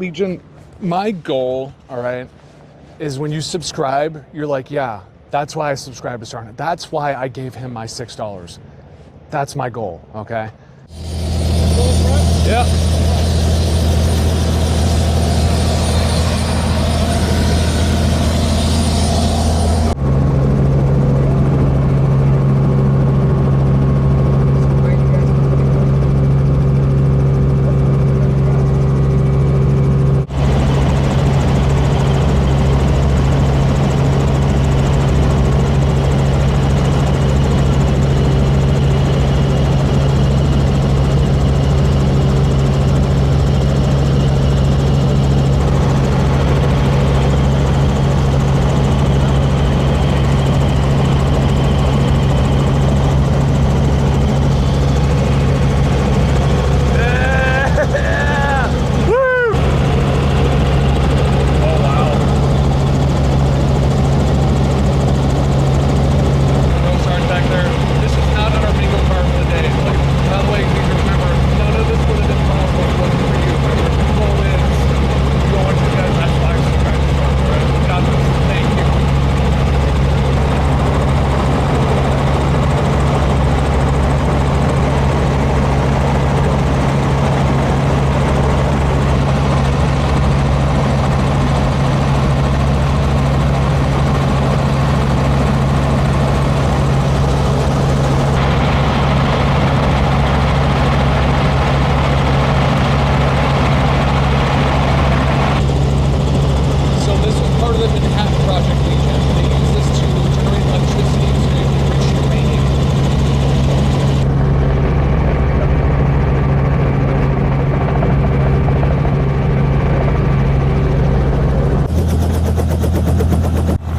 Legion, my goal, all right, is when you subscribe, you're like, yeah, that's why I subscribed to Sergeant. That's why I gave him my $6. That's my goal, okay? Yeah.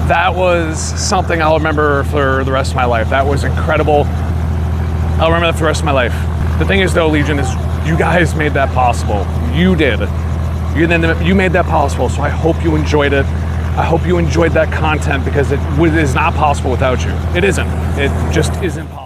That was something I'll remember for the rest of my life. That was incredible. I'll remember that for the rest of my life. The thing is though, Legion, is you guys made that possible. You did. You made that possible, so I hope you enjoyed it. I hope you enjoyed that content because it is not possible without you. It isn't. It just isn't possible.